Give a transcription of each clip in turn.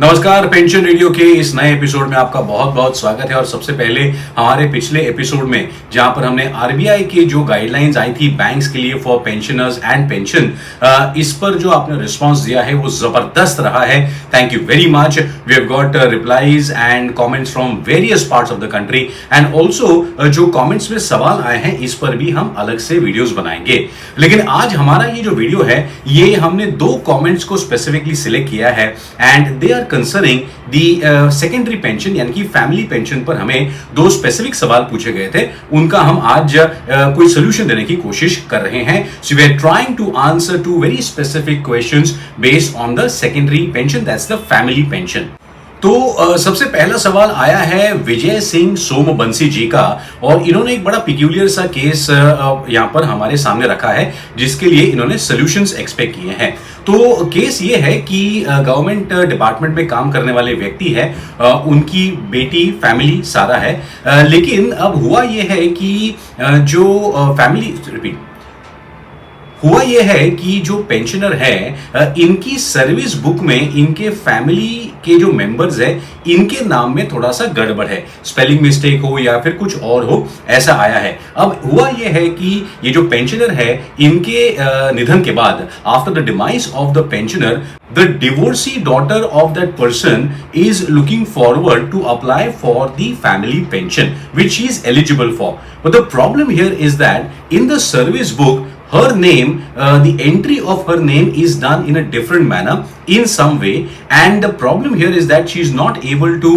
नमस्कार। Pension radio के इस नए एपिसोड में आपका बहुत बहुत स्वागत है। और सबसे पहले हमारे पिछले एपिसोड में जहां पर हमने आरबीआई के जो गाइडलाइंस आई थी बैंक्स के लिए फॉर पेंशनर्स एंड पेंशन, इस पर जो आपने रिस्पांस दिया है वो जबरदस्त रहा है। Thank you very much. We have got replies and comments from various parts of the country and also जो कमेंट्स में सवाल आए हैं इस पर भी हम अलग से वीडियोस बनाएंगे। लेकिन आज हमारा ये जो वीडियो है ये हमने दो कमेंट्स को स्पेसिफिकली सिलेक्ट किया है and they are concerning the secondary pension यानी कि फैमिली पेंशन पर हमें दो स्पेसिफिक सवाल पूछे गए थे। उनका हम आज कोई सोल्यूशन देने की कोशिश कर रहे हैं। So we are trying to answer to very specific questions based on the secondary pension, that's the family pension. तो सबसे पहला सवाल आया है विजय सिंह सोमबंसी जी का और इन्होंने एक बड़ा पिक्यूलियर सा केस यहां पर हमारे सामने रखा है जिसके लिए इन्होंने सॉल्यूशंस एक्सपेक्ट किए हैं। तो केस ये है कि गवर्नमेंट डिपार्टमेंट में काम करने वाले व्यक्ति है, उनकी बेटी फैमिली सारा है, लेकिन अब हुआ ये है कि जो फैमिली रिपीट हुआ यह है कि जो पेंशनर है इनकी सर्विस बुक में इनके फैमिली के जो मेंबर्स है इनके नाम में थोड़ा सा गड़बड़ है, स्पेलिंग मिस्टेक हो या फिर कुछ और हो, ऐसा आया है। अब हुआ यह है कि ये जो पेंशनर है इनके निधन के बाद after the demise of the pensioner the divorcee daughter of that person is looking forward to apply for the family pension which she is eligible for. But the problem here is that in the service book her name, the entry of her name is done in a different manner in some way, and the problem here is that she is not able to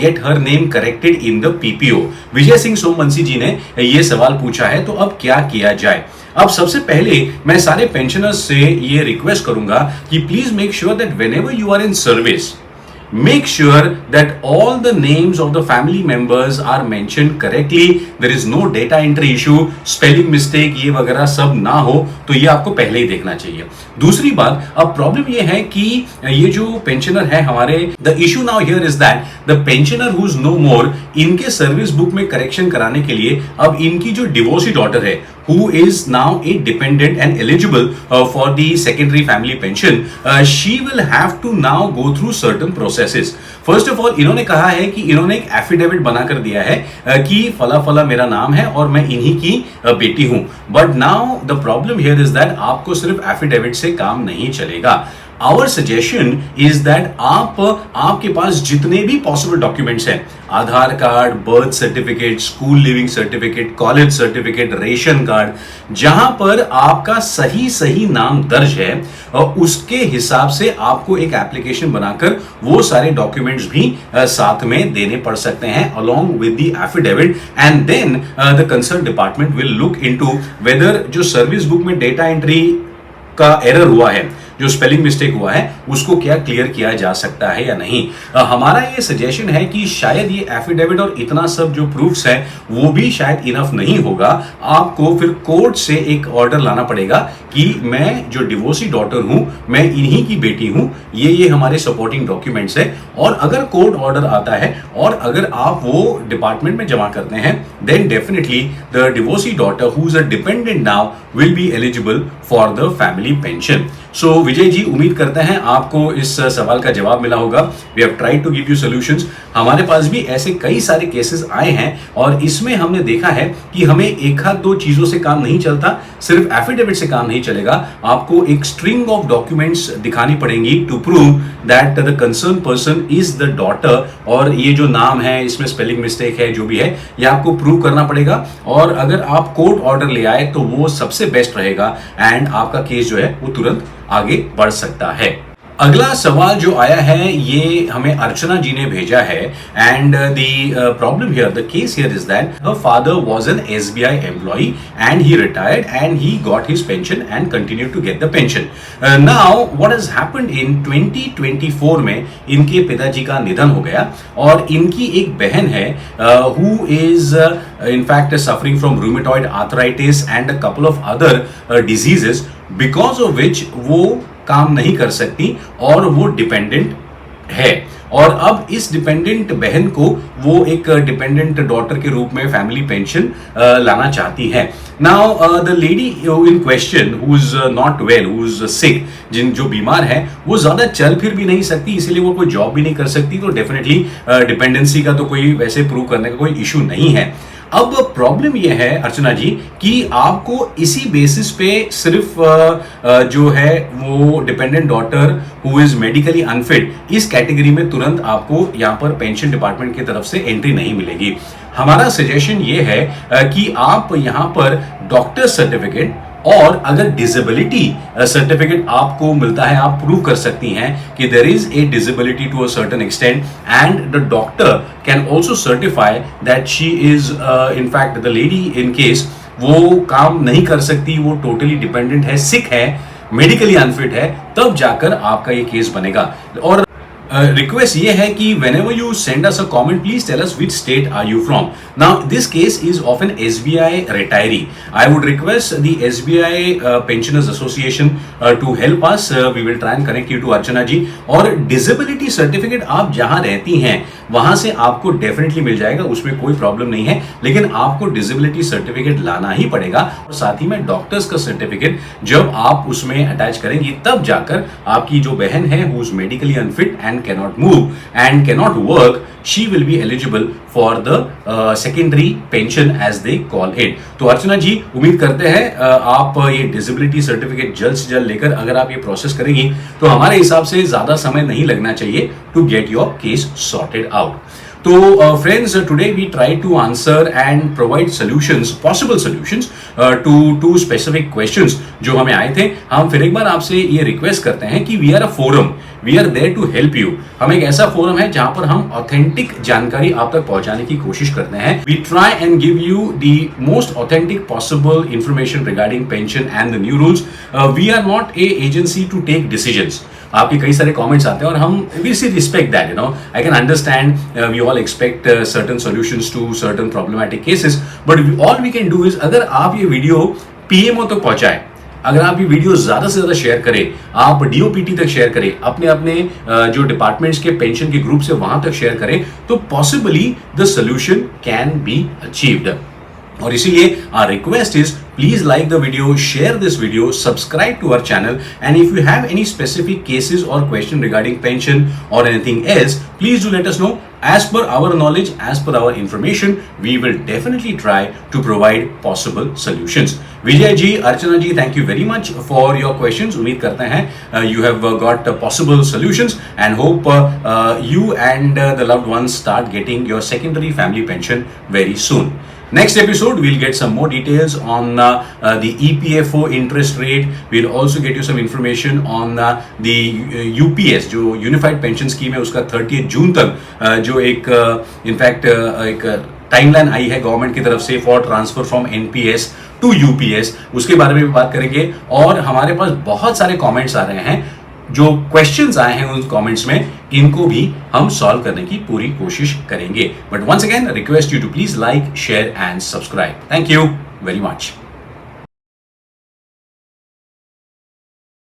get her name corrected in the PPO. Vijay Singh Somvanshi जी ने ये सवाल पूछा है, तो अब क्या किया जाए। अब सबसे पहले मैं सारे पेंशनर्स से ये रिक्वेस्ट करूंगा कि please make sure that whenever you are in service, make sure that all the names of the family members are mentioned correctly. There is no data entry issue, spelling mistake ये वगैरह सब ना हो, तो ये आपको पहले ही देखना चाहिए। दूसरी बात, अब प्रॉब्लम ये है कि ये जो पेंशनर है हमारे, the issue now here is that the pensioner who is no more, इनके सर्विस बुक में करेक्शन कराने के लिए अब इनकी जो डिवोर्सी डॉटर है who is now a dependent and eligible for the secondary family pension, she will have to now go through certain processes. First of all इन्होंने कहा है कि इन्होंने एक एफिडेविट बनाकर दिया है कि फला फला मेरा नाम है और मैं इन्हीं की बेटी हूं। But now the problem here is that आपको सिर्फ एफिडेविट से काम नहीं चलेगा। Our suggestion is that आपके पास जितने भी पॉसिबल डॉक्यूमेंट्स हैं, Aadhaar card, birth certificate, school leaving certificate, college certificate, ration card, जहां पर आपका सही नाम दर्ज है, उसके हिसाब से आपको एक एप्लीकेशन बनाकर वो सारे डॉक्यूमेंट्स भी साथ में देने पड़ सकते हैं along with the affidavit, and then the concerned department will look into whether जो सर्विस बुक में डेटा एंट्री का एरर हुआ है, जो स्पेलिंग मिस्टेक हुआ है, उसको क्या क्लियर किया जा सकता है या नहीं। हमारा ये सजेशन है कि शायद ये एफिडेविट और इतना सब जो प्रूफ्स है वो भी शायद इनफ नहीं होगा। आपको फिर कोर्ट से एक ऑर्डर लाना पड़ेगा कि मैं जो डिवोर्सी डॉटर हूं, मैं इन्हीं की बेटी हूं, ये हमारे सपोर्टिंग डॉक्यूमेंट्स है। और अगर कोर्ट ऑर्डर आता है और अगर आप वो डिपार्टमेंट में जमा करते हैं, then definitely the divorcee daughter who is a dependent now will be eligible for the family pension. So Vijay ji, उम्मीद करते हैं आपको इस सवाल का जवाब मिला होगा। We have tried to give you solutions. हमारे पास भी ऐसे कई सारे केसेस आए हैं और इसमें हमने देखा है कि हमें एक हाथ दो चीजों से काम नहीं चलता, सिर्फ एफिडेविट से काम नहीं चलेगा। आपको एक स्ट्रिंग ऑफ डॉक्यूमेंट्स दिखानी पड़ेंगी to prove that the concern person is the daughter, और ये जो नाम है इसमें स्पेलिंग मिस्टेक है, जो भी है, ये आपको प्रूव करना पड़ेगा। और अगर आप कोर्ट ऑर्डर ले आए तो वो सबसे बेस्ट रहेगा एंड आपका केस जो है वो तुरंत आगे बढ़ सकता है। अगला सवाल जो आया है ये हमें अर्चना जी ने भेजा है and the problem here, the case here is that her father was an SBI employee and he retired and he got his pension and continued to get the pension. Now what has happened in 2024 में इनके पिताजी का निधन हो गया और इनकी एक बहन है who is in fact suffering from rheumatoid arthritis and a couple of other diseases because of which वो काम नहीं कर सकती और वो डिपेंडेंट है और अब इस डिपेंडेंट बहन को वो एक डिपेंडेंट डॉटर के रूप में फैमिली पेंशन लाना चाहती है। Now the lady in question who is not well, who is sick, जो बीमार है, वो ज्यादा चल फिर भी नहीं सकती, इसीलिए वो कोई जॉब भी नहीं कर सकती, तो डेफिनेटली डिपेंडेंसी का तो कोई वैसे प्रूव करने का कोई इशू नहीं है। अब प्रॉब्लम यह है अर्चना जी कि आपको इसी बेसिस पे सिर्फ जो है वो dependent daughter who is medically unfit, इस कैटेगरी में तुरंत आपको यहां पर पेंशन डिपार्टमेंट की तरफ से एंट्री नहीं मिलेगी। हमारा सजेशन ये है कि आप यहां पर डॉक्टर सर्टिफिकेट और अगर डिसेबिलिटी सर्टिफिकेट आपको मिलता है, आप प्रूव कर सकती हैं कि there is a disability to a certain extent and the doctor can also certify that she is in fact the lady in case वो काम नहीं कर सकती, वो टोटली डिपेंडेंट है, सिक है, मेडिकली अनफिट है, तब जाकर आपका ये केस बनेगा। और रिक्वेस्ट ये है कि whenever you send us a comment, please tell us which state are you from. Now this case is of an SBI retiree. I would request the SBI Pensioners Association to help us. We will try and connect you to Archana जी। और disability certificate आप जहां रहती हैं वहां से आपको definitely मिल जाएगा, उसमें कोई प्रॉब्लम नहीं है, लेकिन आपको डिसेबिलिटी सर्टिफिकेट लाना ही पड़ेगा और साथ ही में डॉक्टर्स का सर्टिफिकेट जब आप उसमें अटैच करेंगी तब जाकर आपकी जो बहन है who is medically unfit and cannot move and cannot work, she will be eligible for the secondary pension as they call it. तो अर्चना जी उम्मीद करते हैं आप ये डिसेबिलिटी सर्टिफिकेट जल्द से जल्द लेकर अगर आप ये प्रोसेस करेंगी तो हमारे हिसाब से ज्यादा समय नहीं लगना चाहिए to get your case sorted out. तो friends, today we try to answer and provide solutions, possible solutions to specific questions जो हमें आए थे। हम फिर एक बार आपसे ये रिक्वेस्ट करते हैं कि we are a forum, we are there to help you. हम एक ऐसा फोरम है जहां पर हम ऑथेंटिक जानकारी आप तक पहुंचाने की कोशिश करते हैं। We try and give you the most authentic possible information regarding pension and the new rules. We are not a agency to take decisions. आपके कई सारे कमेंट्स आते हैं और हम we see respect that, you know, I can understand, we all expect certain solutions to certain problematic cases, but all we can do is अगर आप ये वीडियो पीएमओ तक पहुंचाए, अगर आप ये वीडियो ज्यादा से ज्यादा शेयर करें, आप डीओपीटी तक शेयर करें, अपने अपने जो डिपार्टमेंट्स के पेंशन के ग्रुप से वहां तक शेयर करें, तो possibly the solution can be achieved. और इसीलिए our request is please like the video, share this video, subscribe to our channel, and if you have any specific cases or question regarding pension or anything else, please do let us know. As per our knowledge, as per our information, we will definitely try to provide possible solutions. Vijay ji, Archana ji, thank you very much for your questions. उम्मीद करते हैं you have got possible solutions and hope you and the loved ones start getting your secondary family pension very soon. Next episode, we'll get some more details on the EPFO interest rate. We'll also get you some information on the UPS, जो Unified Pension Scheme है, उसका 30 जून तक जो एक in fact एक timeline आई है government की तरफ से for transfer from NPS to UPS, उसके बारे में भी बात करेंगे। और हमारे पास बहुत सारे कमेंट्स आ रहे हैं, जो क्वेश्चंस आए हैं उन कमेंट्स में, इनको भी हम सॉल्व करने की पूरी कोशिश करेंगे। But once again request you to please like, share and subscribe. Thank you very much.